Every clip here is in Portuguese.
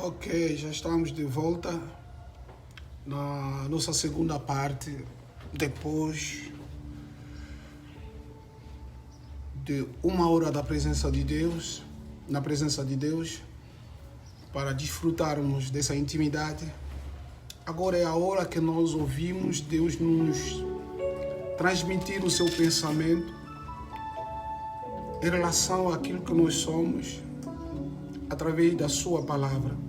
Ok, já estamos de volta na nossa segunda parte, depois de uma hora da presença de Deus, na presença de Deus, para desfrutarmos dessa intimidade. Agora é a hora que nós ouvimos Deus nos transmitir o seu pensamento em relação àquilo que nós somos, através da sua palavra.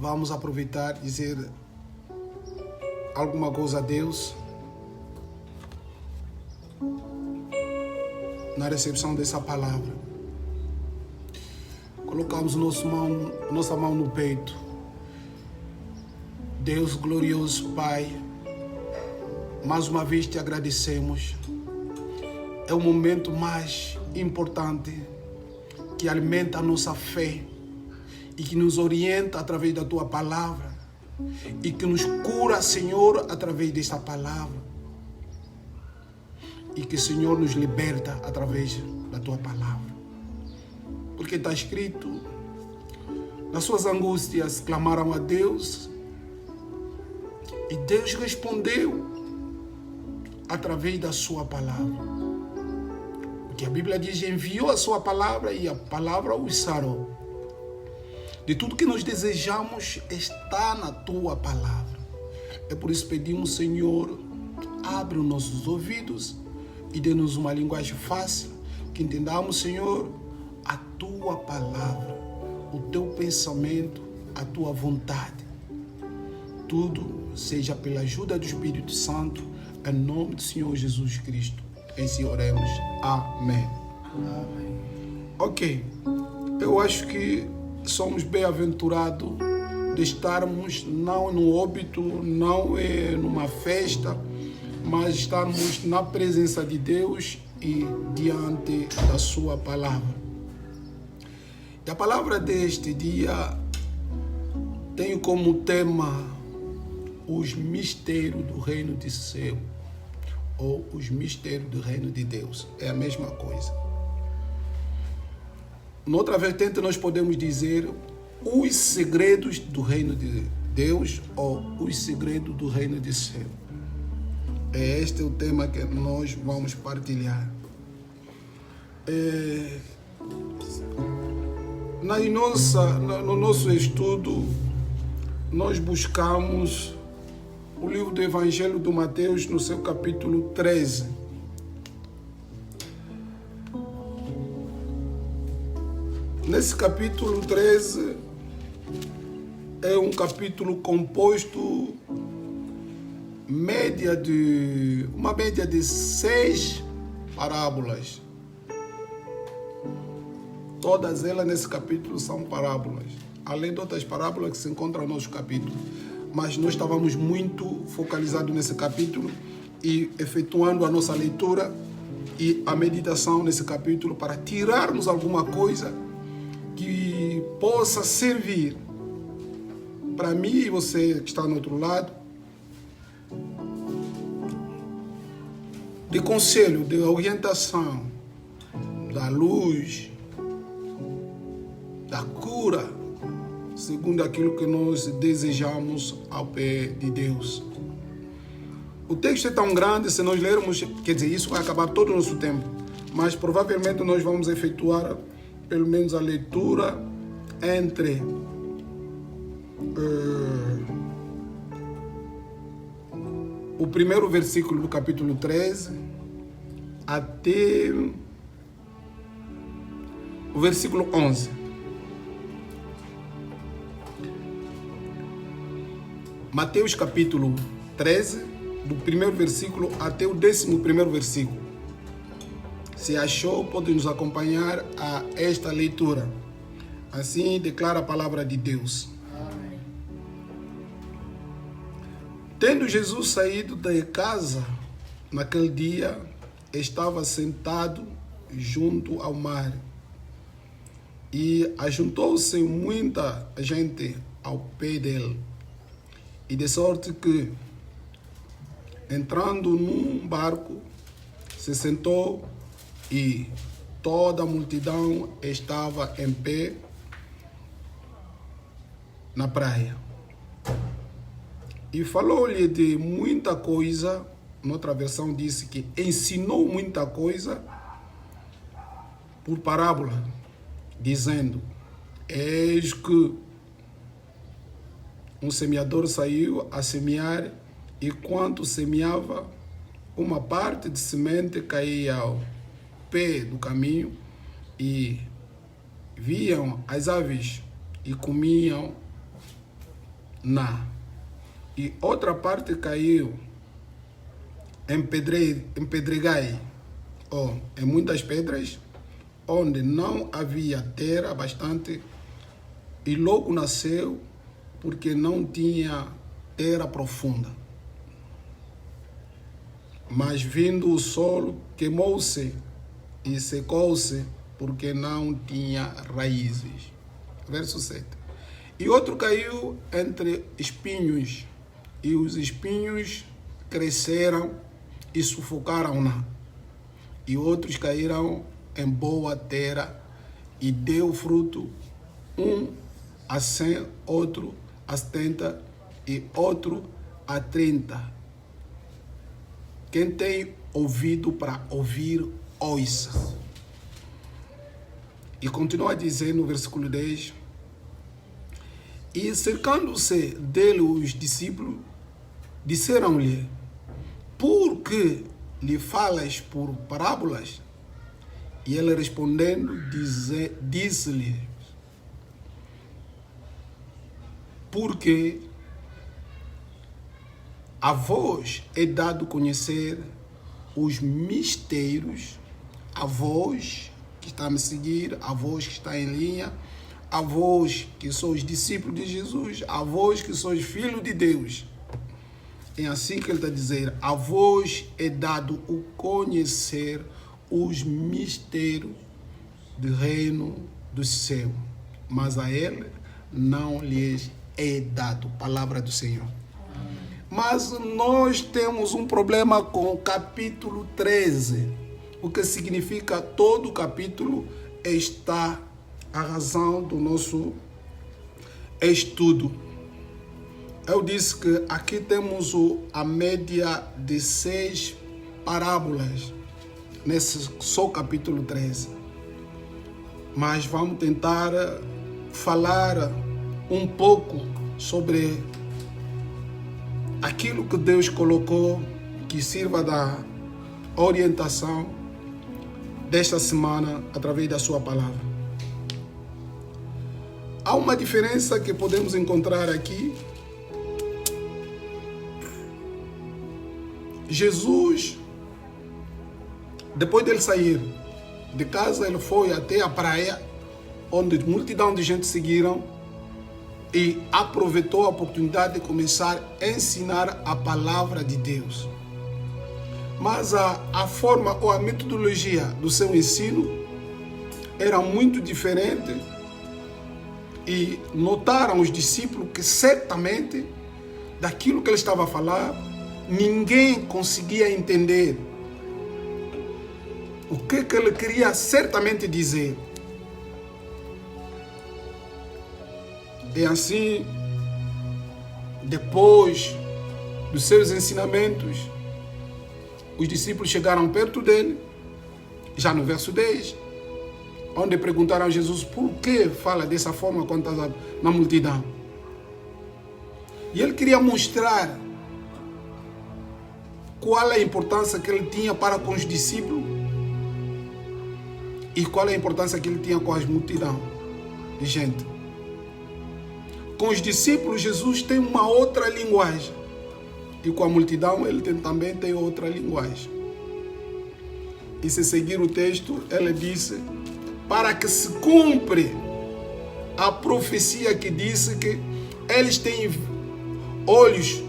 Vamos aproveitar e dizer alguma coisa a Deus na recepção dessa palavra. Colocamos nossa mão no peito. Deus glorioso Pai, mais uma vez te agradecemos. É o momento mais importante que alimenta a nossa fé e que nos orienta através da Tua palavra e que nos cura, Senhor, através desta palavra e que, Senhor, nos liberta através da Tua palavra. Porque está escrito, nas suas angústias clamaram a Deus e Deus respondeu através da Sua palavra. Que a Bíblia diz, enviou a sua palavra e a palavra os sarou. De tudo que nós desejamos está na tua palavra. É por isso que pedimos, Senhor, abre os nossos ouvidos e dê-nos uma linguagem fácil, que entendamos, Senhor, a tua palavra, o teu pensamento, a tua vontade. Tudo seja pela ajuda do Espírito Santo, em nome do Senhor Jesus Cristo. Assim oremos. Amém. Amém. Ok. Eu acho que somos bem-aventurados de estarmos não no óbito, não numa festa, mas estarmos na presença de Deus e diante da sua palavra. E a palavra deste dia tem como tema os mistérios do reino de céu, ou os mistérios do reino de Deus. É a mesma coisa. Noutra vertente nós podemos dizer os segredos do reino de Deus ou os segredos do reino de céu. Este é o tema que nós vamos partilhar. No nosso estudo, nós buscamos o livro do Evangelho de Mateus, no seu capítulo 13. Nesse capítulo 13, é um capítulo composto uma média de 6 parábolas. Todas elas nesse capítulo são parábolas, além de outras parábolas que se encontram no nosso capítulo. Mas nós estávamos muito focalizados nesse capítulo e efetuando a nossa leitura e a meditação nesse capítulo para tirarmos alguma coisa que possa servir para mim e você que está no outro lado, de conselho, de orientação, da luz, da cura, segundo aquilo que nós desejamos ao pé de Deus. O texto é tão grande, se nós lermos, quer dizer, isso vai acabar todo o nosso tempo, mas provavelmente nós vamos efetuar pelo menos a leitura entre o primeiro versículo do capítulo 13 até o versículo 11. Mateus capítulo 13, do primeiro versículo até o 11º versículo. Se achou, pode nos acompanhar a esta leitura. Assim declara a palavra de Deus. Amém. Tendo Jesus saído da casa, naquele dia, estava sentado junto ao mar. E ajuntou-se muita gente ao pé dele. E de sorte que, entrando num barco, se sentou e toda a multidão estava em pé na praia. E falou-lhe de muita coisa. Noutra versão disse que ensinou muita coisa por parábola, dizendo: eis que um semeador saiu a semear, e quando semeava, uma parte de semente caía ao pé do caminho, e viam as aves e comiam e outra parte caiu em pedregai, ou em muitas pedras, onde não havia terra bastante, e logo nasceu, porque não tinha terra profunda. Mas vindo o sol, queimou-se e secou-se, porque não tinha raízes. Verso 7. E outro caiu entre espinhos, e os espinhos cresceram e sufocaram-na. E outros caíram em boa terra, e deu fruto, um a 100, outro a 70 e outro a 30. Quem tem ouvido para ouvir, ouça. E continua a dizer no versículo 10: e cercando-se dele os discípulos, disseram-lhe: por que lhe falas por parábolas? E ele respondendo, disse-lhe: porque a vós é dado conhecer os mistérios, a vós que está a me seguir, a vós que está em linha, a vós que sois discípulos de Jesus, a vós que sois filhos de Deus. É assim que ele está a dizer: a vós é dado o conhecer os mistérios do reino do céu, mas a ele não lhes é dado. Palavra do Senhor. Mas nós temos um problema com o capítulo 13, o que significa todo o capítulo está a razão do nosso estudo. Eu disse que aqui temos a média de 6 parábolas nesse só capítulo 13. Mas vamos tentar falar um pouco sobre aquilo que Deus colocou que sirva da orientação desta semana através da sua palavra. Há uma diferença que podemos encontrar aqui. Jesus, depois dele sair de casa, ele foi até a praia, onde multidão de gente seguiram, e aproveitou a oportunidade de começar a ensinar a palavra de Deus. Mas a forma ou a metodologia do seu ensino era muito diferente, e notaram os discípulos que certamente daquilo que ele estava a falar, ninguém conseguia entender o que ele queria certamente dizer. E assim, depois dos seus ensinamentos, os discípulos chegaram perto dele, já no verso 10, onde perguntaram a Jesus por que fala dessa forma quando está na multidão. E ele queria mostrar qual é a importância que ele tinha para com os discípulos e qual é a importância que ele tinha com as multidão de gente. Com os discípulos, Jesus tem uma outra linguagem. E com a multidão, ele também tem outra linguagem. E se seguir o texto, ele disse: para que se cumpre a profecia que disse que eles têm olhos,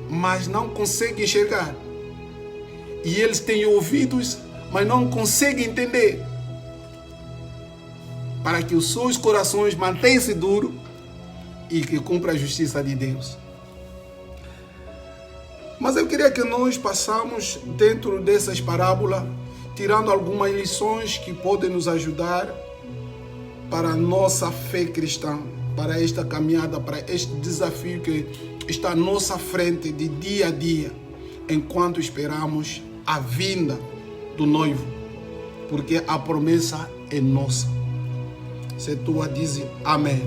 mas não conseguem enxergar. E eles têm ouvidos, mas não conseguem entender. Para que os seus corações mantenham-se duros e que cumpra a justiça de Deus. Mas eu queria que nós passamos dentro dessas parábolas, tirando algumas lições que podem nos ajudar para a nossa fé cristã. para esta caminhada, para este desafio que está à nossa frente de dia a dia, enquanto esperamos a vinda do noivo, porque a promessa é nossa. Se tua, diz amém.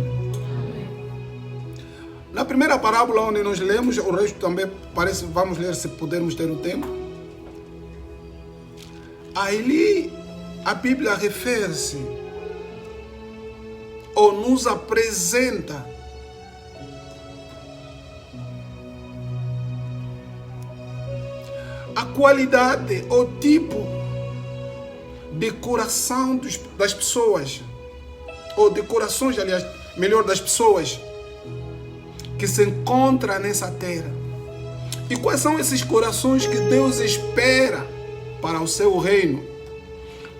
Na primeira parábola onde nós lemos, o resto também parece, vamos ler se pudermos ter o tempo. Ali a Bíblia refere-se ou nos apresenta a qualidade ou tipo de coração das pessoas, ou de corações, aliás, melhor, das pessoas que se encontram nessa terra. E quais são esses corações que Deus espera para o seu reino?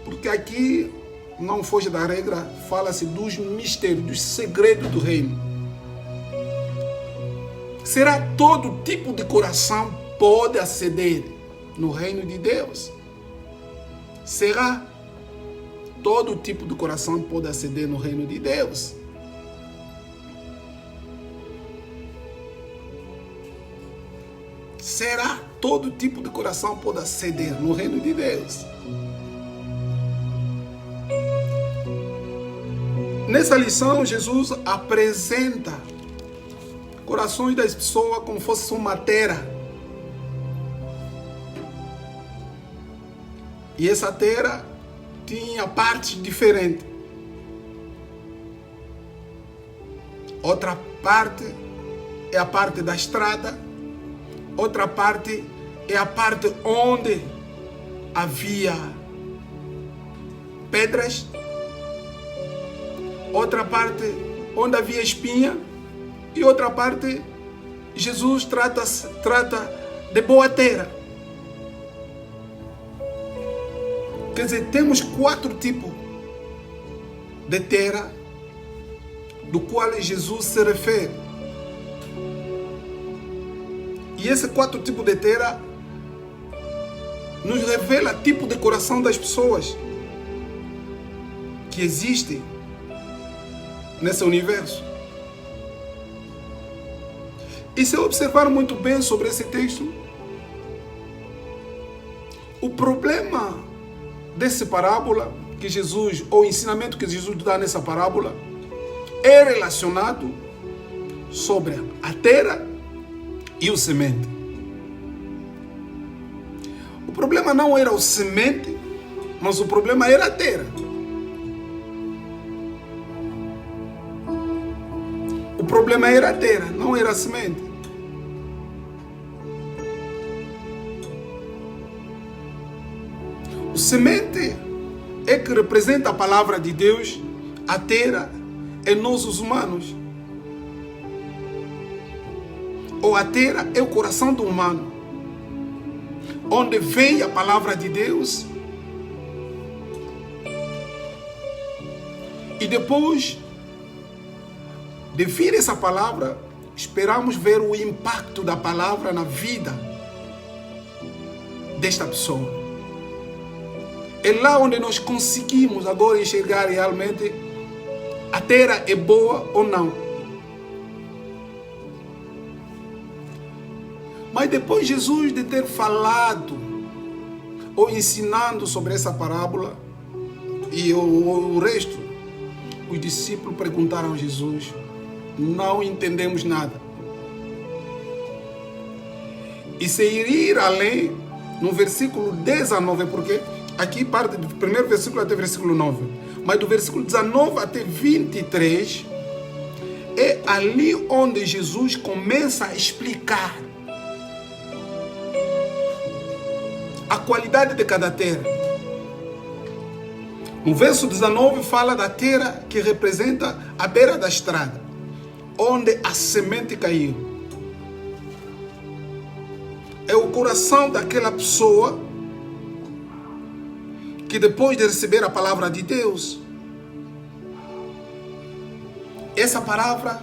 Porque aqui não foge da regra, fala-se dos mistérios, dos segredos do reino. Será todo tipo de coração pode aceder no reino de Deus? Será todo tipo de coração pode aceder no reino de Deus? Será todo tipo de coração pode aceder no reino de Deus? Nessa lição, Jesus apresenta corações das pessoas como fosse uma terra. E essa terra tinha partes diferentes. Outra parte é a parte da estrada. Outra parte é a parte onde havia pedras. Outra parte onde havia espinha. E outra parte, Jesus trata de boa terra. Quer dizer, temos 4 tipos de terra do qual Jesus se refere. E esses 4 tipos de terra nos revela o tipo de coração das pessoas que existem nesse universo. E se observar muito bem sobre esse texto, o problema dessa parábola que Jesus, ou o ensinamento que Jesus dá nessa parábola, é relacionado sobre a terra e o semente. O problema não era o semente, mas o problema era a terra. O problema era a terra, não era a semente. O semente é que representa a palavra de Deus, a terra é nós os humanos. Ou a terra é o coração do humano, onde vem a palavra de Deus. E depois de vir essa palavra, esperamos ver o impacto da palavra na vida desta pessoa. É lá onde nós conseguimos agora enxergar realmente a terra é boa ou não. Mas depois Jesus de ter falado ou ensinando sobre essa parábola e o resto, os discípulos perguntaram a Jesus: não entendemos nada. E se ir além, no versículo 19, porque aqui parte do primeiro versículo até o versículo 9, mas do versículo 19 até 23, é ali onde Jesus começa a explicar a qualidade de cada terra. No verso 19 fala da terra que representa a beira da estrada, onde a semente caiu. É o coração daquela pessoa que depois de receber a palavra de Deus, essa palavra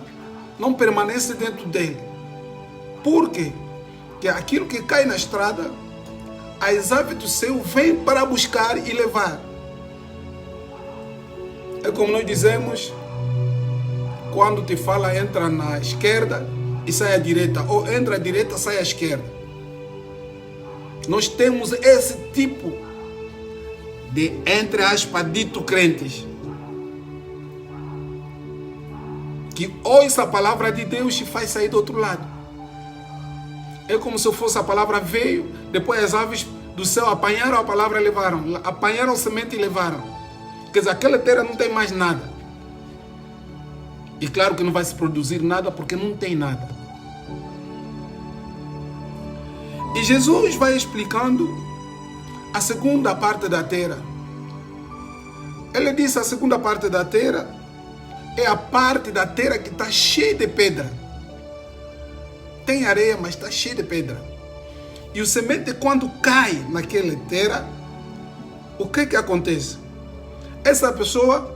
não permanece dentro dele. Por quê? Porque aquilo que cai na estrada, as aves do céu vêm para buscar e levar. É como nós dizemos, quando te fala entra na esquerda e sai à direita, ou entra à direita, sai à esquerda. Nós temos esse tipo de, entre aspas, dito crentes, que ouça a palavra de Deus e faz sair do outro lado. É como se fosse a palavra veio, depois as aves do céu apanharam a palavra e levaram, apanharam a semente e levaram. Quer dizer, aquela terra não tem mais nada. E claro que não vai se produzir nada porque não tem nada. E Jesus vai explicando a segunda parte da terra. Ele disse: a segunda parte da terra é a parte da terra que está cheia de pedra. Tem areia, mas está cheia de pedra. E o semente, quando cai naquela terra, o que acontece? Essa pessoa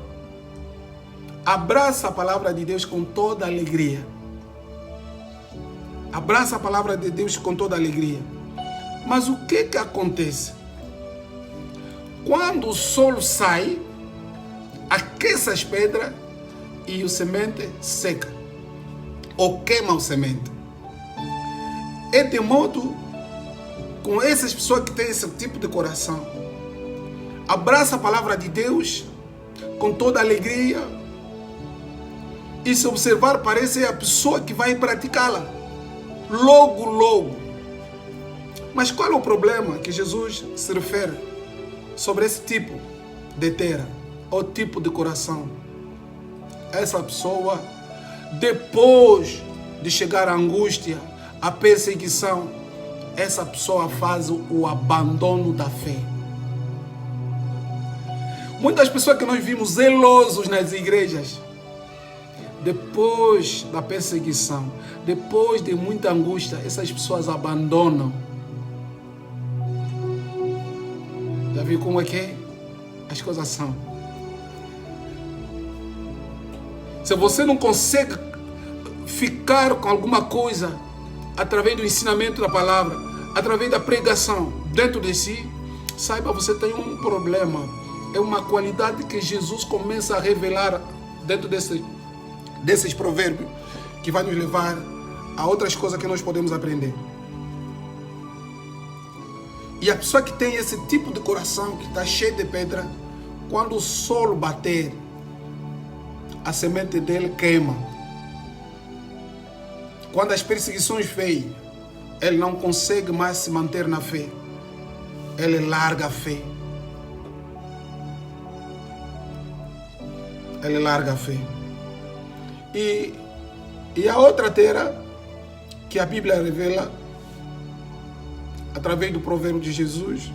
abraça a palavra de Deus com toda alegria. Abraça a palavra de Deus com toda alegria. Mas o que acontece? Quando o sol sai, aquece as pedras e o semente seca. Ou queima o semente. É de modo com essas pessoas que têm esse tipo de coração. Abraça a palavra de Deus com toda alegria. E se observar, parece a pessoa que vai praticá-la. Logo, logo. Mas qual é o problema que Jesus se refere sobre esse tipo de terra, ou tipo de coração? Essa pessoa, depois de chegar à angústia, à perseguição, essa pessoa faz o abandono da fé. Muitas pessoas que nós vimos zelosos nas igrejas, depois da perseguição, depois de muita angústia, essas pessoas abandonam. Já viu como é que as coisas são? Se você não consegue ficar com alguma coisa através do ensinamento da palavra, através da pregação dentro de si, saiba, você tem um problema. É uma qualidade que Jesus começa a revelar dentro desses provérbios, que vai nos levar a outras coisas que nós podemos aprender. E a pessoa que tem esse tipo de coração, que está cheio de pedra, quando o sol bater, a semente dele queima. Quando as perseguições vêm, ele não consegue mais se manter na fé. Ele larga a fé. Ele larga a fé. E a outra terra que a Bíblia revela através do provérbio de Jesus,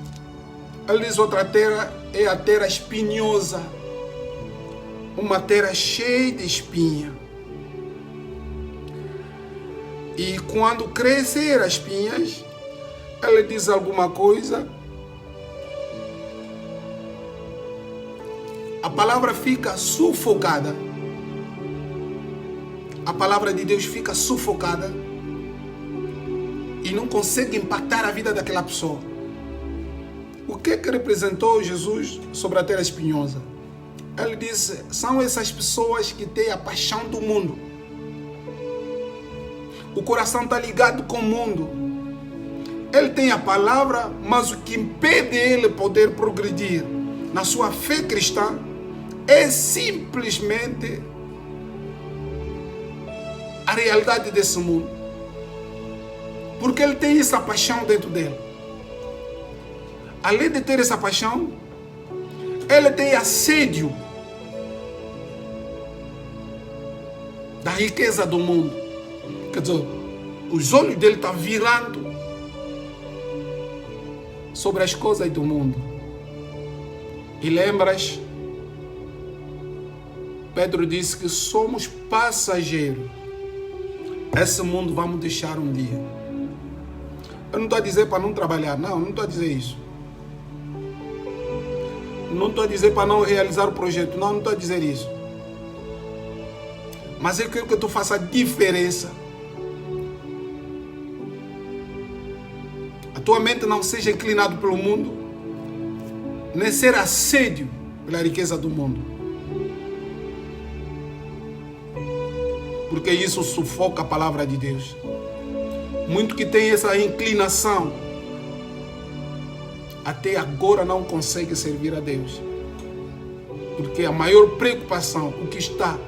ele diz: outra terra é a terra espinhosa, uma terra cheia de espinha. E quando crescer as espinhas, ele diz alguma coisa, a palavra fica sufocada. A palavra de Deus fica sufocada e não consegue impactar a vida daquela pessoa. O que representou Jesus sobre a terra espinhosa? Ele disse: são essas pessoas que têm a paixão do mundo. O coração está ligado com o mundo. Ele tem a palavra, mas o que impede ele poder progredir na sua fé cristã é simplesmente a realidade desse mundo. Porque ele tem essa paixão dentro dele. Além de ter essa paixão, ele tem assédio da riqueza do mundo. Quer dizer, os olhos dele estão virando sobre as coisas do mundo. E lembras, Pedro disse que somos passageiros. Esse mundo vamos deixar um dia. Eu não estou a dizer para não trabalhar, não estou a dizer isso. Não estou a dizer para não realizar o projeto, não estou a dizer isso. Mas eu quero que tu faça a diferença. A tua mente não seja inclinada pelo mundo, nem ser assédio pela riqueza do mundo. porque isso sufoca a palavra de Deus. Muito que tem essa inclinação, até agora não consegue servir a Deus. Porque a maior preocupação, o que está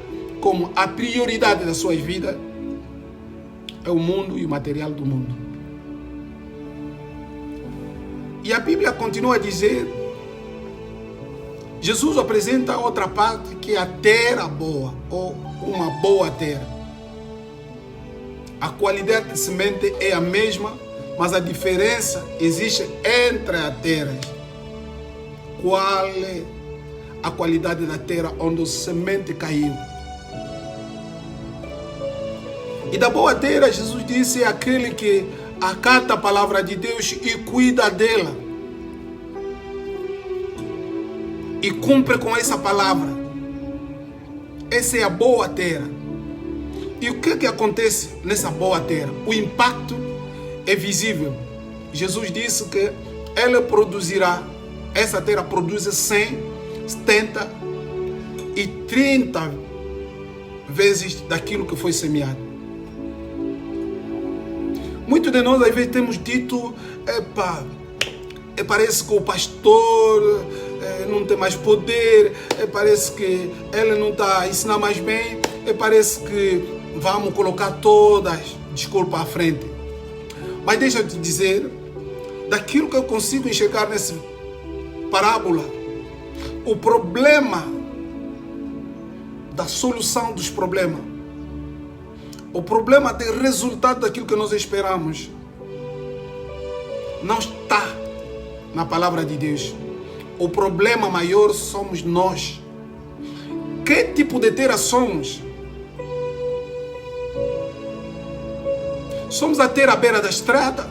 como a prioridade das suas vidas, é o mundo e o material do mundo. E a Bíblia continua a dizer, Jesus apresenta outra parte que é a terra boa, ou uma boa terra. A qualidade de semente é a mesma, mas a diferença existe entre as terras. Qual é a qualidade da terra onde a semente caiu? E da boa terra, Jesus disse, é aquele que acata a palavra de Deus e cuida dela. E cumpre com essa palavra. Essa é a boa terra. E o que acontece nessa boa terra? O impacto é visível. Jesus disse que ela produzirá, essa terra produz 100, 70 e 30 vezes daquilo que foi semeado. Muitos de nós às vezes temos dito, parece que o pastor não tem mais poder, parece que ele não está a ensinar mais bem, parece que vamos colocar todas desculpas à frente. Mas deixa eu te dizer, daquilo que eu consigo enxergar nessa parábola, o problema da solução dos problemas, o problema do resultado daquilo que nós esperamos, não está na palavra de Deus. O problema maior somos nós. Que tipo de terra somos? Somos a terra à beira da estrada?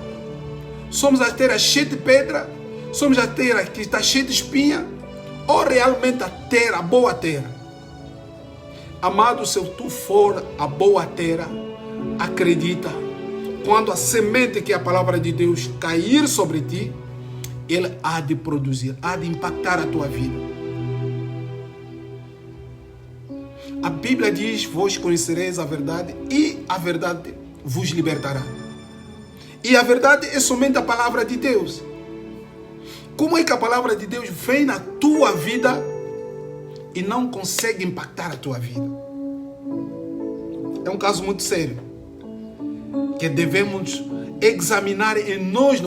Somos a terra cheia de pedra? Somos a terra que está cheia de espinha? Ou realmente a terra, a boa terra? Amado, se tu for a boa terra, acredita, quando a semente que é a palavra de Deus cair sobre ti, ele há de produzir, há de impactar a tua vida. A Bíblia diz, vós conhecereis a verdade e a verdade vos libertará. E a verdade é somente a palavra de Deus. Como é que a palavra de Deus vem na tua vida e não consegue impactar a tua vida? É um caso muito sério, que devemos examinar em nós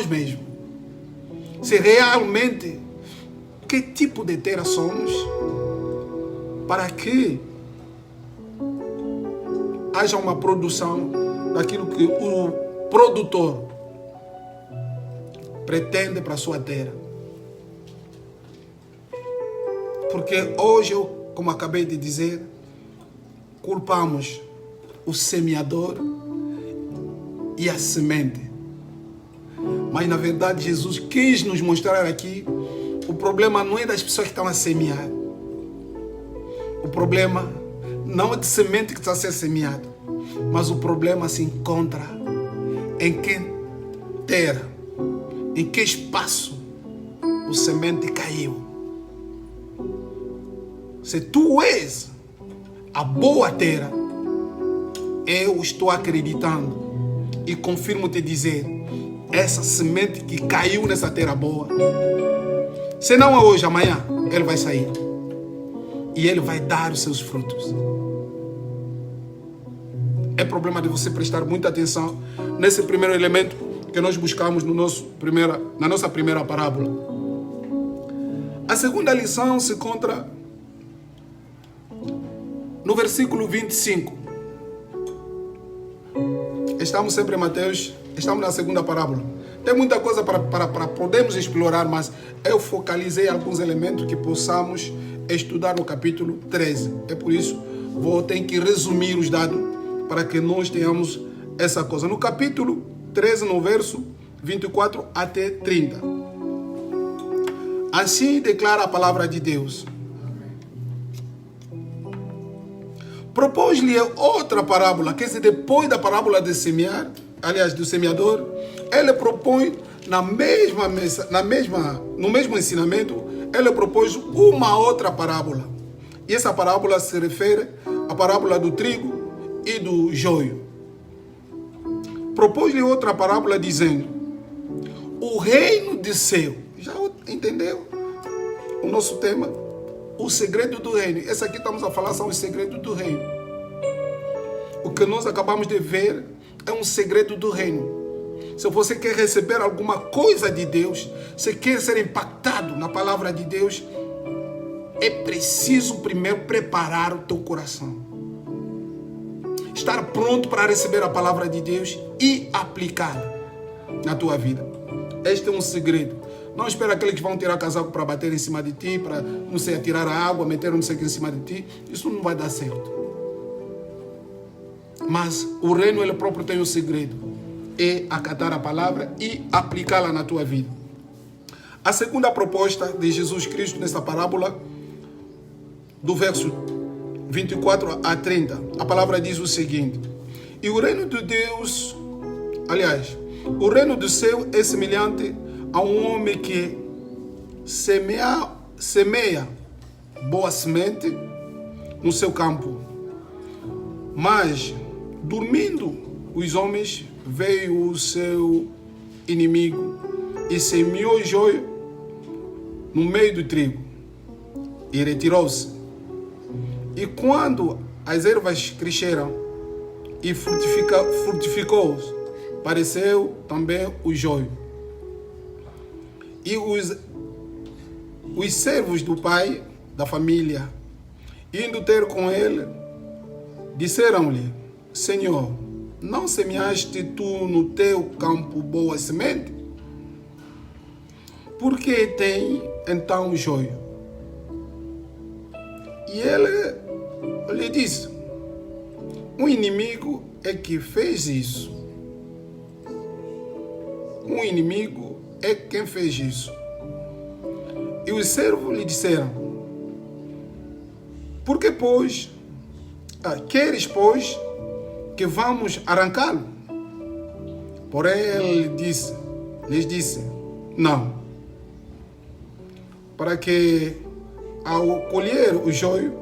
mesmos. Se realmente, que tipo de terra somos, para que haja uma produção daquilo que o produtor pretende para a sua terra. Porque hoje, como acabei de dizer, culpamos o semeador e a semente. Mas na verdade Jesus quis nos mostrar aqui, o problema não é das pessoas que estão a semear. O problema não é de semente que está a ser semeado, mas o problema se encontra em que terra, em que espaço o semente caiu. Se tu és a boa terra, eu estou acreditando e confirmo te dizer, essa semente que caiu nessa terra boa, se não é hoje, amanhã, ele vai sair. E ele vai dar os seus frutos. É problema de você prestar muita atenção nesse primeiro elemento que nós buscamos na nossa primeira parábola. A segunda lição se encontra no versículo 25. Estamos sempre em Mateus, estamos na segunda parábola. Tem muita coisa para podermos explorar, mas eu focalizei alguns elementos que possamos estudar no capítulo 13. É por isso vou ter que resumir os dados para que nós tenhamos essa coisa. No capítulo 13, no verso 24 até 30. Assim declara a palavra de Deus. Propôs-lhe outra parábola, que se depois da parábola de semear, aliás, do semeador, ele propõe no mesmo ensinamento, ele propôs uma outra parábola. E essa parábola se refere à parábola do trigo e do joio. Propôs-lhe outra parábola dizendo: o reino de céu. Já entendeu o nosso tema? O segredo do reino. Esse aqui estamos a falar são os segredos do reino. O que nós acabamos de ver é um segredo do reino. Se você quer receber alguma coisa de Deus, se quer ser impactado na palavra de Deus, é preciso primeiro preparar o teu coração. Estar pronto para receber a palavra de Deus e aplicá-la na tua vida. Este é um segredo. Não espera aqueles que vão tirar casaco para bater em cima de ti, para, não sei, atirar a água, meter não sei o que em cima de ti. Isso não vai dar certo. Mas o reino, ele próprio tem um segredo. É acatar a palavra e aplicá-la na tua vida. A segunda proposta de Jesus Cristo nessa parábola, do verso 24 a 30, a palavra diz o seguinte: e o reino de Deus, aliás, o reino do céu é semelhante a um homem que semeia boa semente no seu campo. Mas, dormindo os homens, veio o seu inimigo e semeou joio no meio do trigo e retirou-se. E quando as ervas cresceram e frutificou, apareceu também o joio. E os servos do pai da família, indo ter com ele, disseram-lhe: Senhor, não semeaste tu no teu campo boa semente? Por que tem então joio? E ele lhe disse: um inimigo é que fez isso. Um inimigo é quem fez isso. E os servos lhe disseram: por que, pois, queres, pois, que vamos arrancá-lo? Porém ele lhes disse: não, para que ao colher o joio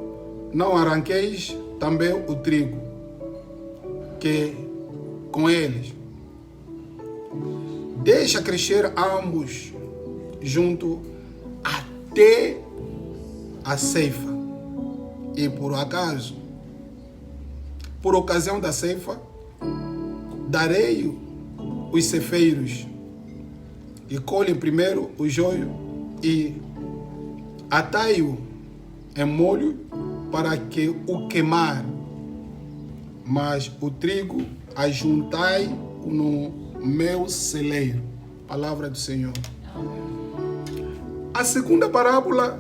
não arranqueis também o trigo que com eles. Deixa crescer ambos junto até a ceifa. E por ocasião da ceifa, darei os ceifeiros e colhem primeiro o joio e atai-o em molho para que o queimar, mas o trigo ajuntai no meu celeiro. Palavra do Senhor. A segunda parábola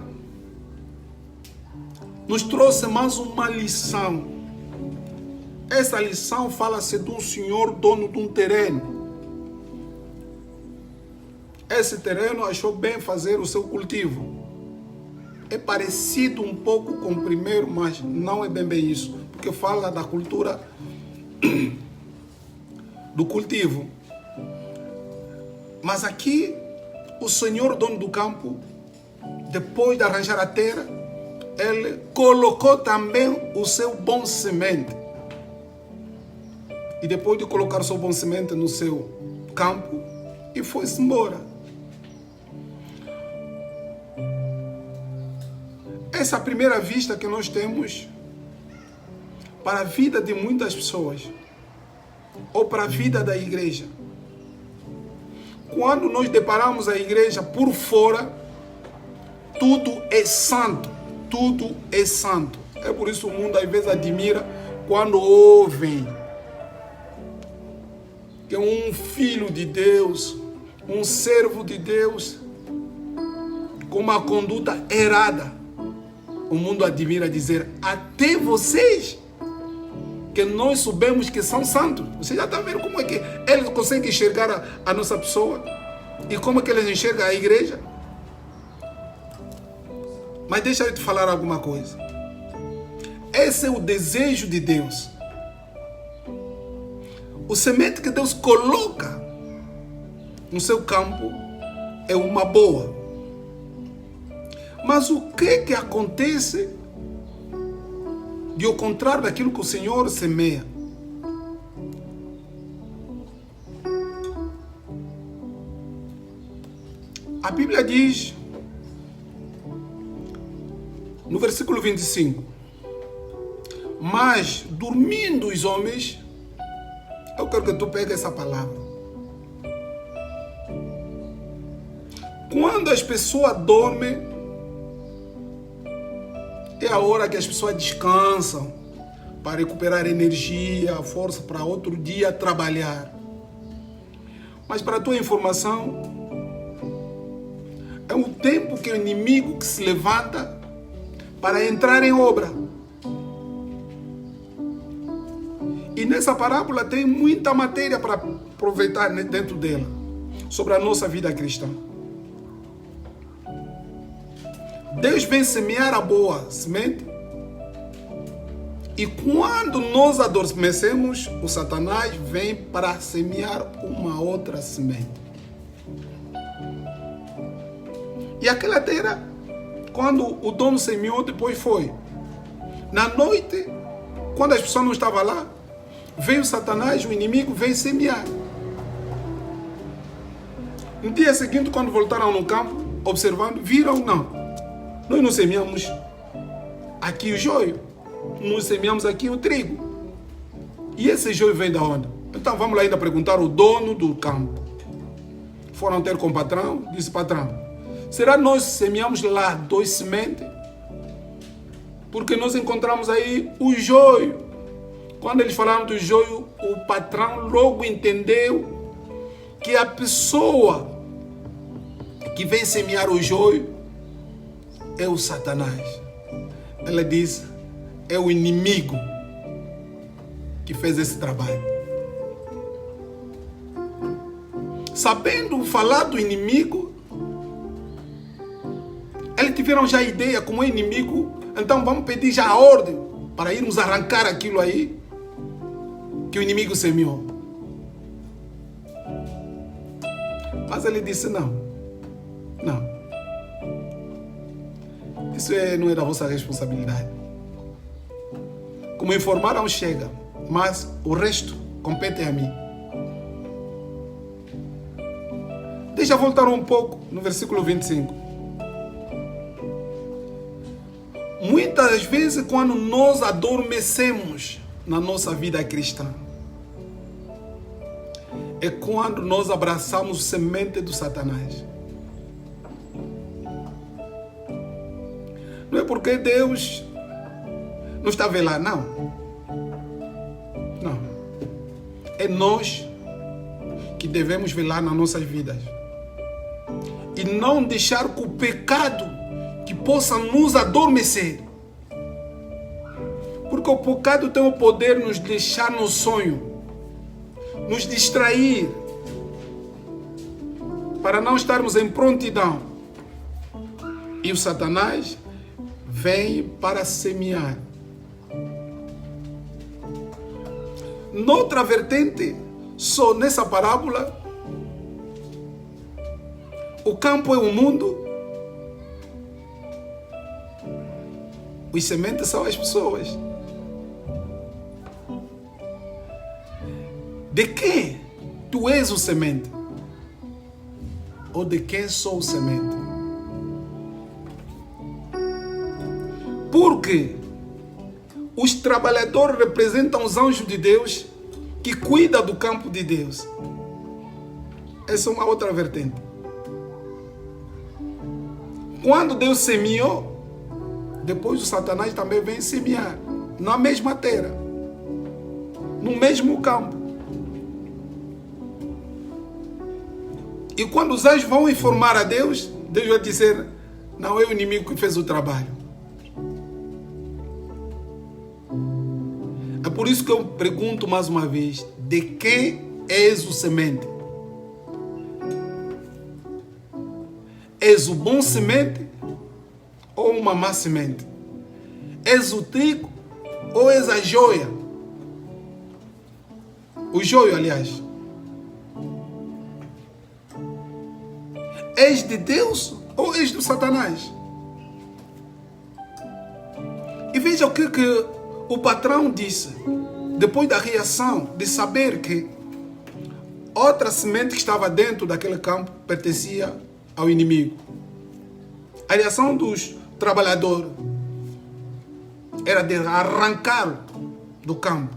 nos trouxe mais uma lição. Essa lição fala-se de um senhor dono de um terreno. Esse terreno achou bem fazer o seu cultivo. É parecido um pouco com o primeiro, mas não é bem isso, porque fala da cultura do cultivo. Mas aqui, o senhor dono do campo, depois de arranjar a terra, ele colocou também o seu bom semente. E depois de colocar o seu bom semente no seu campo, e foi-se embora. Essa é a primeira vista que nós temos para a vida de muitas pessoas, ou para a vida da igreja. Quando nós deparamos a igreja por fora, tudo é santo, tudo é santo. É por isso que o mundo às vezes admira quando ouvem que um filho de Deus, um servo de Deus, com uma conduta errada. O mundo admira dizer: até vocês, que nós sabemos que são santos. Você já está vendo como é que eles conseguem enxergar a nossa pessoa? E como é que eles enxergam a igreja? Mas deixa eu te falar alguma coisa. Esse é o desejo de Deus. O semente que Deus coloca no seu campo é uma boa. Mas o que acontece de ao contrário daquilo que o Senhor semeia. A Bíblia diz, no versículo 25, mas dormindo os homens, eu quero que tu pegue essa palavra. Quando as pessoas dormem, é a hora que as pessoas descansam para recuperar energia, força para outro dia trabalhar. Mas para a tua informação, é um tempo que o inimigo que se levanta para entrar em obra. E nessa parábola tem muita matéria para aproveitar dentro dela, sobre a nossa vida cristã. Deus vem semear a boa semente, e quando nós adormecemos, o Satanás vem para semear uma outra semente. E aquela terra, quando o dono semeou, depois foi. Na noite, quando as pessoas não estavam lá, veio Satanás, o inimigo, veio semear. No dia seguinte, quando voltaram no campo, observando, viram, não. Nós não semeamos aqui o joio, nós semeamos aqui o trigo. E esse joio vem da onde? Então vamos lá ainda perguntar ao dono do campo. Foram ter com o patrão, disse: patrão, será nós semeamos lá 2 sementes? Porque nós encontramos aí o joio. Quando eles falaram do joio, o patrão logo entendeu que a pessoa que vem semear o joio é o Satanás. Ela diz, é o inimigo que fez esse trabalho. Sabendo falar do inimigo, eles tiveram já a ideia como é inimigo, então vamos pedir já a ordem para irmos arrancar aquilo aí que o inimigo semeou. Mas ele disse, não. Isso não é da vossa responsabilidade. Como informaram, chega, mas o resto compete a mim. Deixa eu voltar um pouco no versículo 25. Muitas vezes, quando nós adormecemos na nossa vida cristã, é quando nós abraçamos a semente do Satanás. Não é porque Deus não está a velar, não. É nós que devemos velar nas nossas vidas. E não deixar que o pecado que possa nos adormecer. Porque o pecado tem o poder de nos deixar no sonho, nos distrair, para não estarmos em prontidão. E o Satanás vem para semear. Noutra vertente, só nessa parábola, o campo é o mundo, os sementes são as pessoas. De quem tu és o semente? Ou de quem sou o semente? Porque os trabalhadores representam os anjos de Deus que cuidam do campo de Deus. Essa é uma outra vertente. Quando Deus semeou, depois o Satanás também vem semear na mesma terra, no mesmo campo. E quando os anjos vão informar a Deus, Deus vai dizer, não é o inimigo que fez o trabalho. É por isso que eu pergunto mais uma vez, de quem és o semente? És o bom semente ou uma má semente? És o trigo ou és a joia? O joio, aliás. És de Deus ou és do Satanás? E veja o que o patrão disse, depois da reação de saber que outra semente que estava dentro daquele campo pertencia ao inimigo. A reação dos trabalhadores era de arrancá-lo do campo.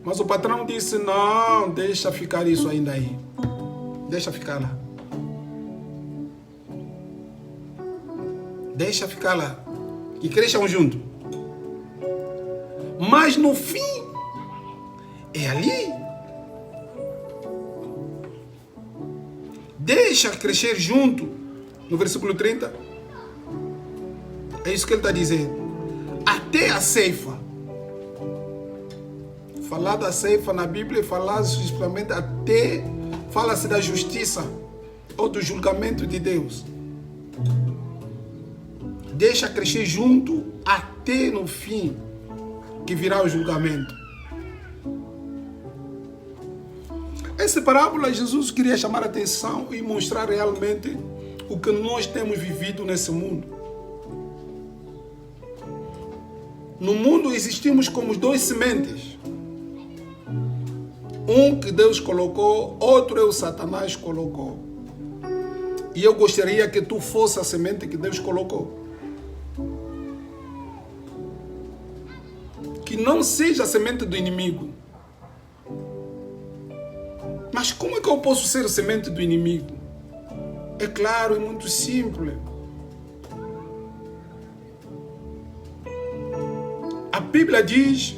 Mas o patrão disse, não, deixa ficar isso ainda aí. Deixa ficar lá. Deixa ficar lá. E cresçam junto. Mas no fim, é ali. Deixa crescer junto. No versículo 30. É isso que ele está dizendo. Até a ceifa. Falar da ceifa na Bíblia, falar simplesmente até, fala-se da justiça ou do julgamento de Deus. Deixa crescer junto até no fim, que virá o julgamento. Essa parábola, Jesus queria chamar a atenção e mostrar realmente o que nós temos vivido nesse mundo. No mundo existimos como dois sementes. Um que Deus colocou, outro é o Satanás colocou. E eu gostaria que tu fosse a semente que Deus colocou. Que não seja a semente do inimigo. Mas como é que eu posso ser a semente do inimigo? É claro, é muito simples. A Bíblia diz,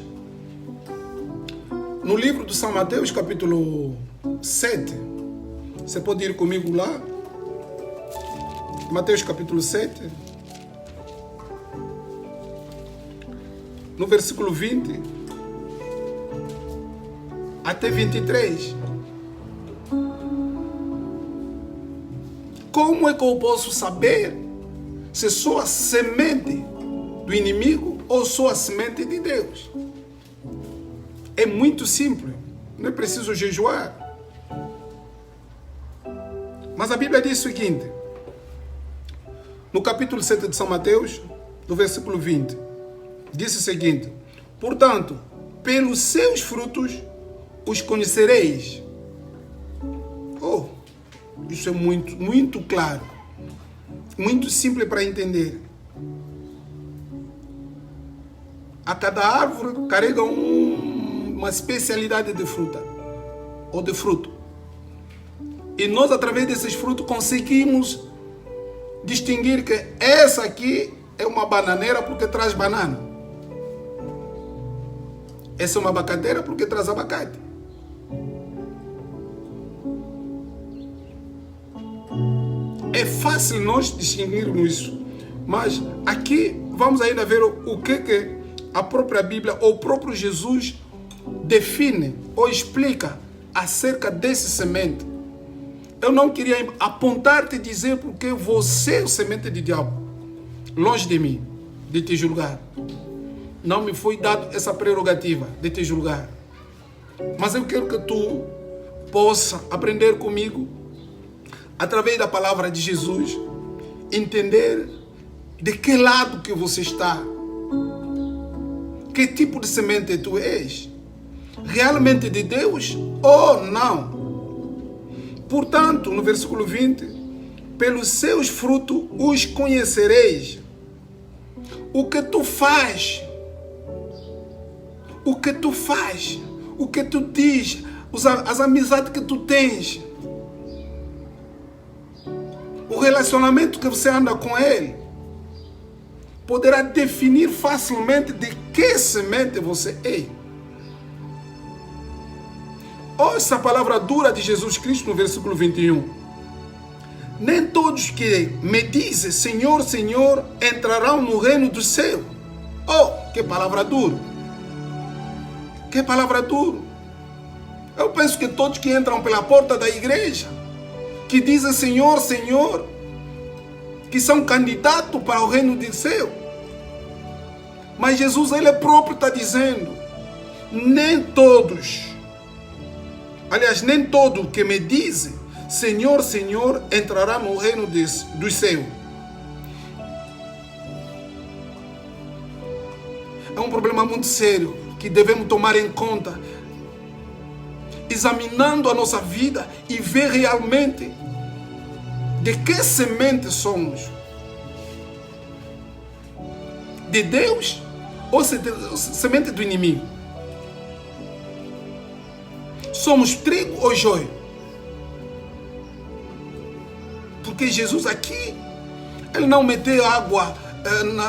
no livro de São Mateus, capítulo 7, você pode ir comigo lá? Mateus capítulo 7, no versículo 20 até 23. Como é que eu posso saber se sou a semente do inimigo ou sou a semente de Deus? É muito simples, não é preciso jejuar. Mas a Bíblia diz o seguinte, no capítulo 7 de São Mateus, no versículo 20, diz o seguinte, portanto, pelos seus frutos os conhecereis. Oh, isso é muito claro, muito simples para entender. A cada árvore carrega uma especialidade de fruta ou de fruto. E nós, através desses frutos, conseguimos distinguir que essa aqui é uma bananeira porque traz banana. Essa é uma abacateira porque traz abacate. É fácil nós distinguirmos isso. Mas aqui vamos ainda ver o que a própria Bíblia ou o próprio Jesus define ou explica acerca desse semente. Eu não queria apontar-te e dizer porque você é o semente de diabo. Longe de mim, de te julgar. Não me foi dado essa prerrogativa de te julgar. Mas eu quero que tu possa aprender comigo, através da palavra de Jesus, entender de que lado que você está. Que tipo de semente tu és? Realmente de Deus ou não? Portanto, no versículo 20, pelos seus frutos os conhecereis. O que tu faz, o que tu faz, o que tu diz, as amizades que tu tens, o relacionamento que você anda com ele, poderá definir facilmente de que semente você é. Ouça a palavra dura de Jesus Cristo no versículo 21. Nem todos que me dizem Senhor, Senhor, entrarão no reino do céu. Oh, que palavra dura. Que palavra dura. Eu penso que todos que entram pela porta da igreja, que dizem Senhor, Senhor, que são candidatos para o reino do céu. Mas Jesus, ele próprio está dizendo, nem todos, aliás, nem todo que me dizem Senhor, Senhor, entrará no reino do céu. é um problema muito sério que devemos tomar em conta, examinando a nossa vida e ver realmente de que semente somos. De Deus ou semente do inimigo? Somos trigo ou joio? Porque Jesus aqui, ele não meteu água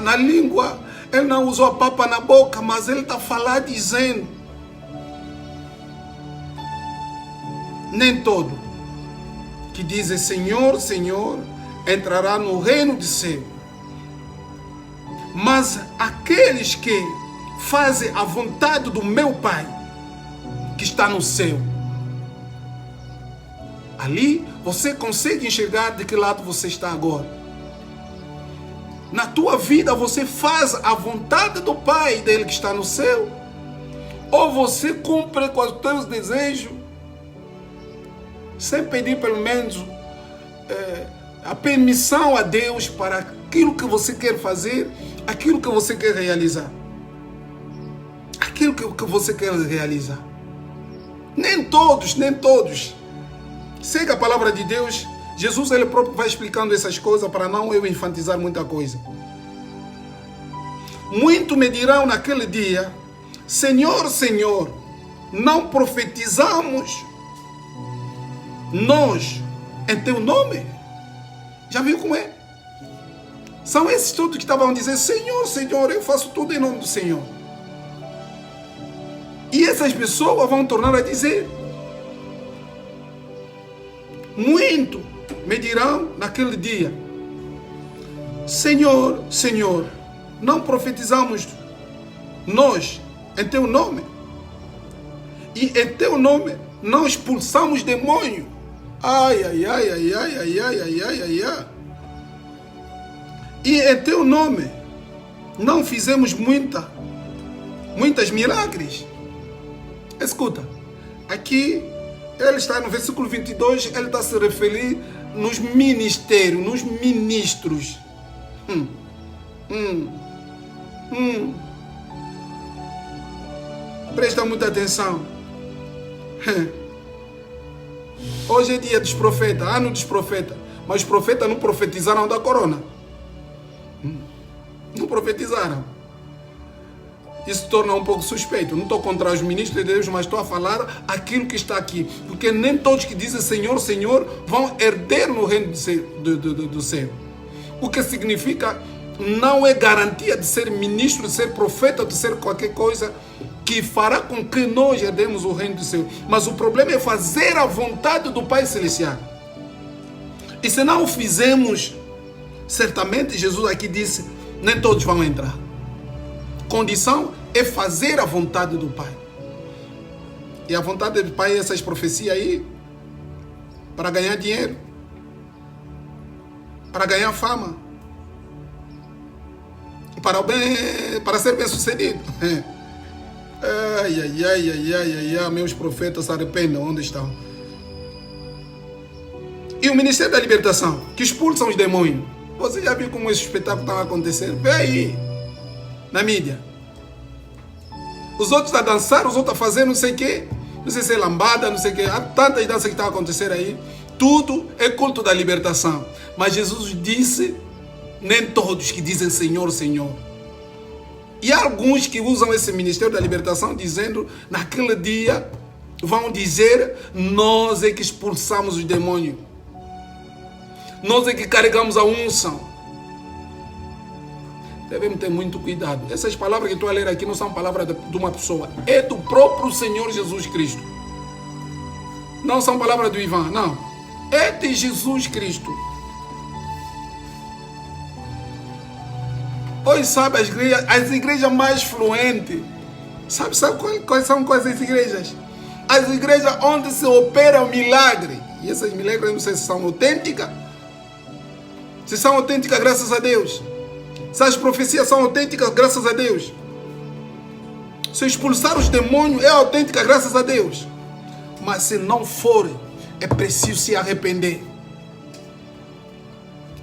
na língua, ele não usou a papa na boca, mas ele está falando dizendo: nem todo que dizem Senhor, Senhor, entrará no reino do céu, mas aqueles que fazem a vontade do meu Pai, que está no céu. Ali você consegue enxergar de que lado você está agora. Na tua vida você faz a vontade do Pai dele que está no céu, ou você cumpre com os teus desejos sem pedir pelo menos a permissão a Deus para aquilo que você quer fazer, aquilo que você quer realizar. Aquilo que você quer realizar. Nem todos. Segue a palavra de Deus. Jesus, ele próprio vai explicando essas coisas para não eu enfatizar muita coisa. Muito me dirão naquele dia: Senhor, Senhor, não profetizamos nós em teu nome? Já viu como é? São esses todos que estavam a dizer: Senhor, Senhor, eu faço tudo em nome do Senhor. E essas pessoas vão tornar a dizer: muito me dirão naquele dia: Senhor, Senhor, não profetizamos nós em teu nome? E em teu nome não expulsamos demônio? Ai. E em teu nome não fizemos muitas milagres? Escuta, aqui ele está no versículo 22, ele está a se referir nos ministérios, nos ministros. Presta muita atenção. Hoje é dia dos profetas, ano dos profetas, mas os profetas não profetizaram da corona. Não profetizaram. Isso torna um pouco suspeito. Não estou contra os ministros de Deus, mas estou a falar aquilo que está aqui. Porque nem todos que dizem Senhor, Senhor vão herder no reino do céu. O que significa, não é garantia de ser ministro, de ser profeta, de ser qualquer coisa que fará com que nós herdemos o reino do céu. Mas o problema é fazer a vontade do Pai Celestial. E se não o fizermos, certamente Jesus aqui disse, nem todos vão entrar. Condição é fazer a vontade do Pai. E a vontade do Pai é essas profecias aí, para ganhar dinheiro, para ganhar fama, para ser bem sucedido. Ai, meus profetas se arrependam, onde estão? E o Ministério da Libertação, que expulsam os demônios. Você já viu como esse espetáculo está acontecendo? Vê aí, na mídia. Os outros a dançar, os outros a fazer não sei o quê. Não sei se é lambada, não sei o quê. Há tantas danças que estão a acontecer aí. Tudo é culto da libertação. Mas Jesus disse, nem todos que dizem Senhor, Senhor. E há alguns que usam esse Ministério da Libertação dizendo, naquele dia, vão dizer, nós é que expulsamos os demônios. Nós é que carregamos a unção. Devemos ter muito cuidado. Essas palavras que estou a ler aqui não são palavras de uma pessoa. É do próprio Senhor Jesus Cristo. Não são palavras do Ivan, não. É de Jesus Cristo. Hoje, sabe, as igrejas mais fluentes, sabe quais são essas igrejas? As igrejas onde se opera o milagre. E essas milagres, não sei se são autênticas. Se são autênticas, graças a Deus. Se as profecias são autênticas, graças a Deus. Se expulsar os demônios é autêntica, graças a Deus. Mas se não for, é preciso se arrepender.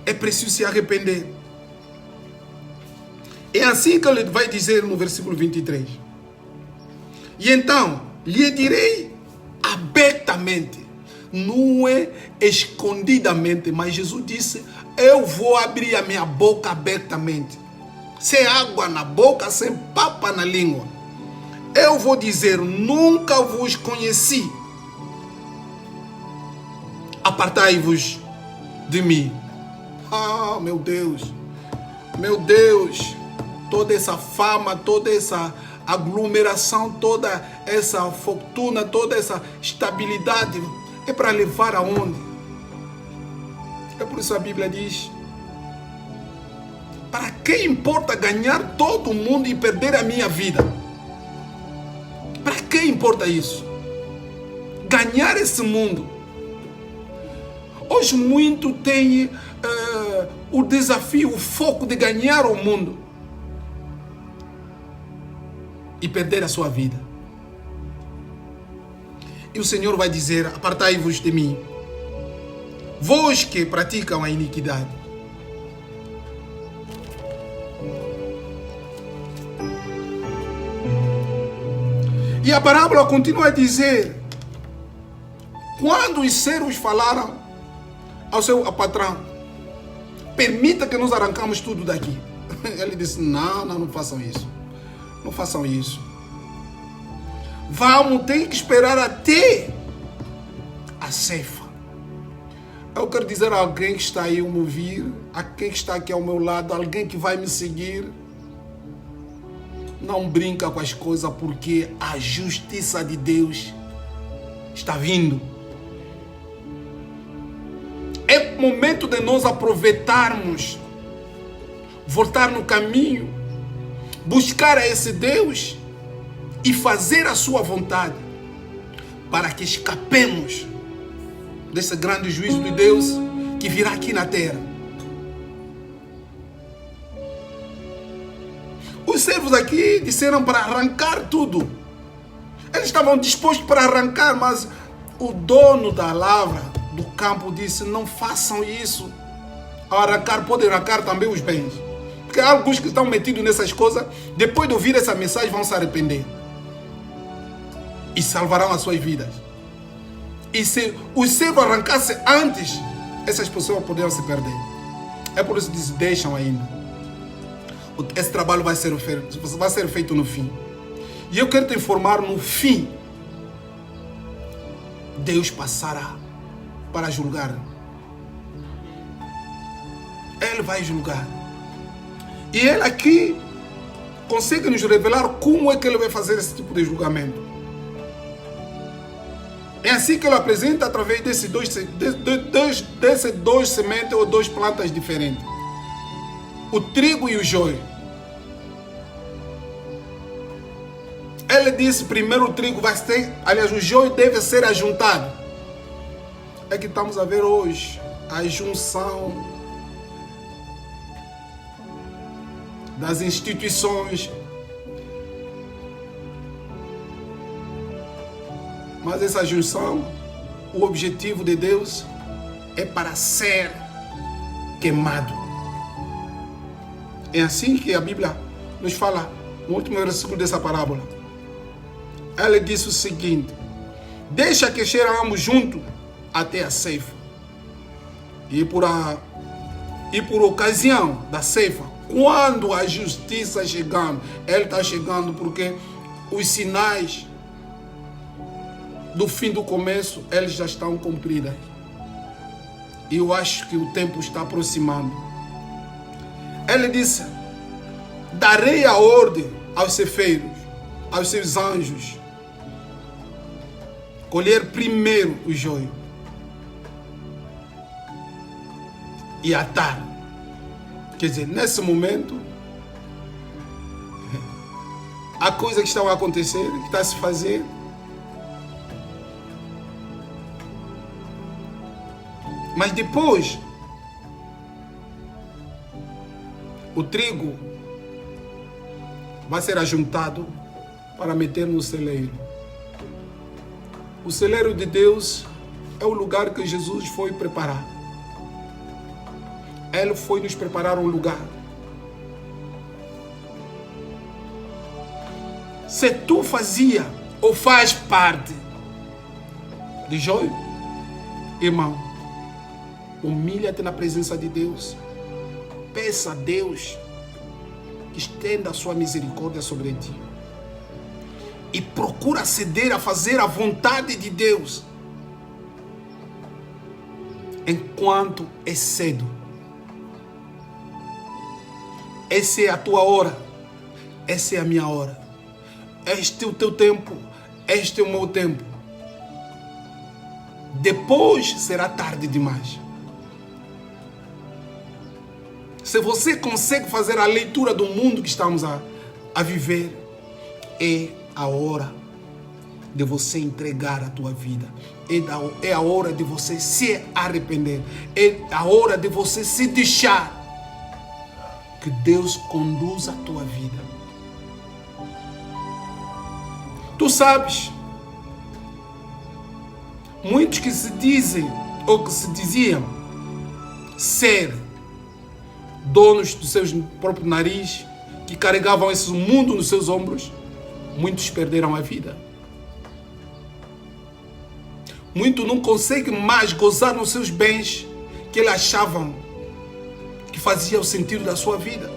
É preciso se arrepender. É assim que ele vai dizer no versículo 23. E então, lhe direi abertamente, não é escondidamente, mas Jesus disse, eu vou abrir a minha boca abertamente. Sem água na boca, sem papa na língua. Eu vou dizer, nunca vos conheci. Apartai-vos de mim. Ah, meu Deus. Meu Deus. Toda essa fama, toda essa aglomeração, toda essa fortuna, toda essa estabilidade é para levar aonde? É por isso a Bíblia diz, para que importa ganhar todo o mundo e perder a minha vida? Para que importa isso? Ganhar esse mundo. Hoje muito tem o desafio, o foco de ganhar o mundo e perder a sua vida. E o Senhor vai dizer, apartai-vos de mim, vós que praticam a iniquidade. E a parábola continua a dizer, quando os servos falaram ao seu patrão, permita que nós arrancamos tudo daqui. Ele disse, não façam isso. Não façam isso. Vamos ter que esperar até a ceifa. Eu quero dizer a alguém que está aí a me ouvir, a quem está aqui ao meu lado, alguém que vai me seguir, não brinca com as coisas, porque a justiça de Deus está vindo. É momento de nós aproveitarmos, voltar no caminho, buscar a esse Deus e fazer a sua vontade, para que escapemos desse grande juízo de Deus que virá aqui na terra. Os servos aqui disseram para arrancar tudo. Eles estavam dispostos para arrancar, mas o dono da lavra, do campo, disse, não façam isso. Ao arrancar, podem arrancar também os bens. Porque alguns que estão metidos nessas coisas, depois de ouvir essa mensagem, vão se arrepender. E salvarão as suas vidas. E se os servos arrancassem antes, essas pessoas poderiam se perder. É por isso que deixam ainda. Esse trabalho vai ser feito no fim. E eu quero te informar, no fim, Deus passará para julgar. Ele vai julgar. E Ele aqui consegue nos revelar como é que Ele vai fazer esse tipo de julgamento. É assim que Ele apresenta através desses dois sementes ou duas plantas diferentes. O trigo e o joio. Ele disse, primeiro o trigo vai ser, aliás, o joio deve ser ajuntado. É que estamos a ver hoje a junção das instituições. Mas essa junção, o objetivo de Deus é para ser queimado. É assim que a Bíblia nos fala no último versículo dessa parábola. Ela disse o seguinte, deixa que cheiramos juntos até a ceifa. E por ocasião da ceifa, quando a justiça chegando, ela está chegando porque os sinais do fim do começo, eles já estão cumpridos. E eu acho que o tempo está aproximando. Ele disse, darei a ordem aos ceifeiros, aos seus anjos, colher primeiro o joio e atar. Quer dizer, nesse momento, há coisas que estão a acontecer, que está a se fazer. Mas depois, o trigo vai ser ajuntado para meter no celeiro. O celeiro de Deus é o lugar que Jesus foi preparar. Ele foi nos preparar um lugar. Se tu fazia ou faz parte de joio, irmão, humilha-te na presença de Deus. Peça a Deus que estenda a sua misericórdia sobre ti. E procura ceder a fazer a vontade de Deus. Enquanto é cedo. Essa é a tua hora. Essa é a minha hora. Este é o teu tempo. Este é o meu tempo. Depois será tarde demais. Se você consegue fazer a leitura do mundo que estamos a viver, é a hora de você entregar a tua vida. É a hora de você se arrepender. É a hora de você se deixar que Deus conduza a tua vida. Tu sabes, muitos que se dizem ou que se diziam ser donos do seu próprio nariz, que carregavam esse mundo nos seus ombros, muitos perderam a vida. Muitos não conseguem mais gozar nos seus bens que eles achavam que fazia o sentido da sua vida.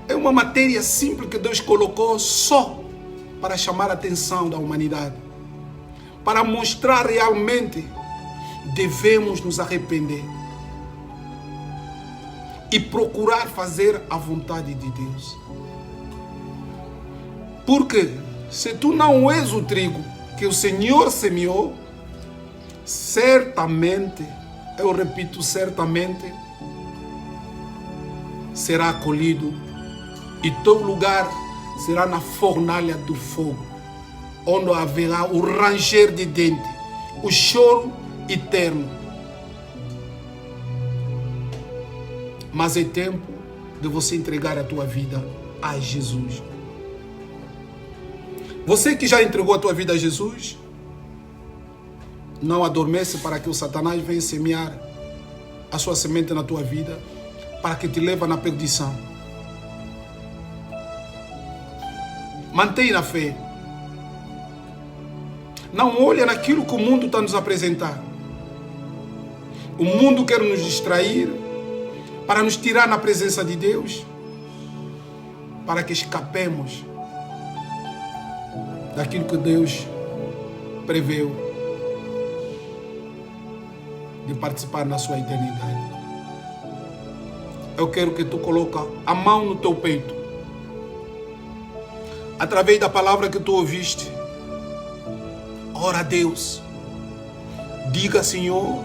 É uma matéria simples que Deus colocou só para chamar a atenção da humanidade, para mostrar realmente devemos nos arrepender e procurar fazer a vontade de Deus. Porque se tu não és o trigo que o Senhor semeou, certamente, eu repito, certamente, será colhido e teu lugar será na fornalha do fogo, onde haverá o ranger de dente, o choro eterno. Mas é tempo de você entregar a tua vida a Jesus. Você que já entregou a tua vida a Jesus, não adormece para que o Satanás venha semear a sua semente na tua vida, para que te leve na perdição. Mantenha na fé. Não olhe naquilo que o mundo está nos apresentando. O mundo quer nos distrair, para nos tirar na presença de Deus, para que escapemos daquilo que Deus preveu de participar na sua eternidade. Eu quero que tu coloque a mão no teu peito, através da palavra que tu ouviste. Ora a Deus, diga: Senhor,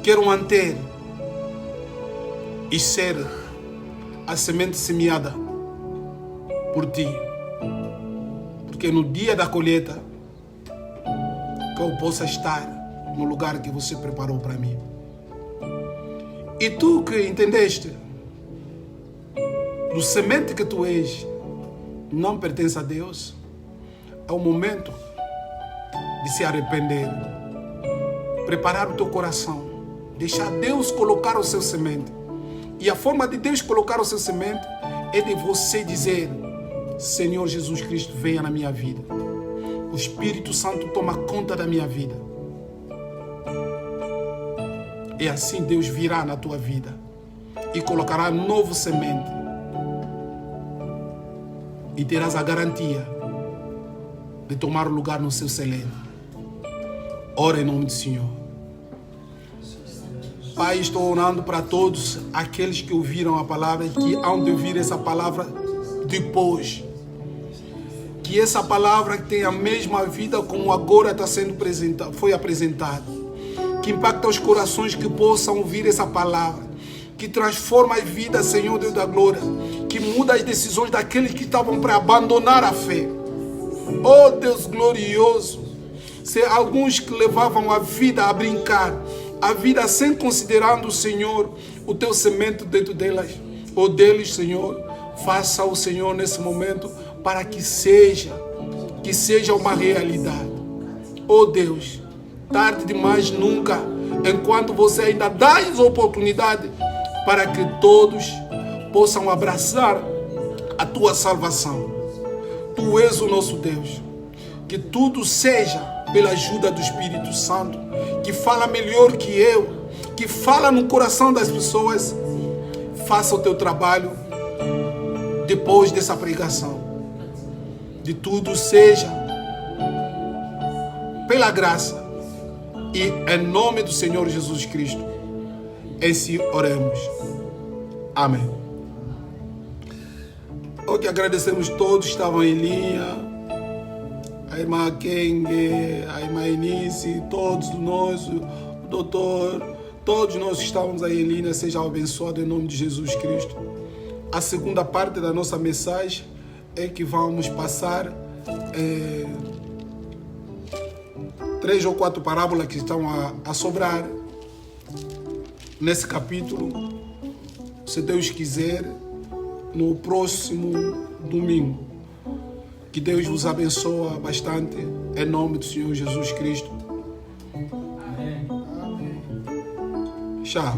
quero manter e ser a semente semeada por ti, porque no dia da colheita que eu possa estar no lugar que você preparou para mim. E tu que entendeste, do semente que tu és não pertence a Deus, é o momento de se arrepender, preparar o teu coração, deixar Deus colocar o seu semente. E a forma de Deus colocar o seu semente é de você dizer: Senhor Jesus Cristo, venha na minha vida. O Espírito Santo toma conta da minha vida. E assim Deus virá na tua vida e colocará novo semente. E terás a garantia de tomar o lugar no seu celeiro. Ora em nome do Senhor. Pai, estou orando para todos aqueles que ouviram a palavra e que hão de ouvir essa palavra depois. Que essa palavra tenha a mesma vida como agora está sendo foi apresentada. Que impacta os corações que possam ouvir essa palavra. Que transforma as vidas, Senhor Deus da glória. Que muda as decisões daqueles que estavam para abandonar a fé. Oh Deus glorioso. Se alguns que levavam a vida a brincar, a vida sem considerando, Senhor, o teu semente dentro delas, ou deles, Senhor, faça o Senhor nesse momento para que seja uma realidade. Oh Deus, tarde demais nunca, enquanto você ainda dá essa oportunidade para que todos possam abraçar a tua salvação. Tu és o nosso Deus. Que tudo seja pela ajuda do Espírito Santo, que fala melhor que eu, que fala no coração das pessoas. Faça o teu trabalho depois dessa pregação. De tudo seja pela graça e em nome do Senhor Jesus Cristo. Assim oremos. Amém. Ok, agradecemos todos que estavam em linha. A irmã Kenge, a irmã Eunice, todos nós, o doutor, todos nós que estávamos aí em linha, sejam abençoados em nome de Jesus Cristo. A segunda parte da nossa mensagem é que vamos passar 3 ou 4 parábolas que estão a sobrar nesse capítulo, se Deus quiser, no próximo domingo. Que Deus vos abençoe bastante, em nome do Senhor Jesus Cristo. Amém. Tchau.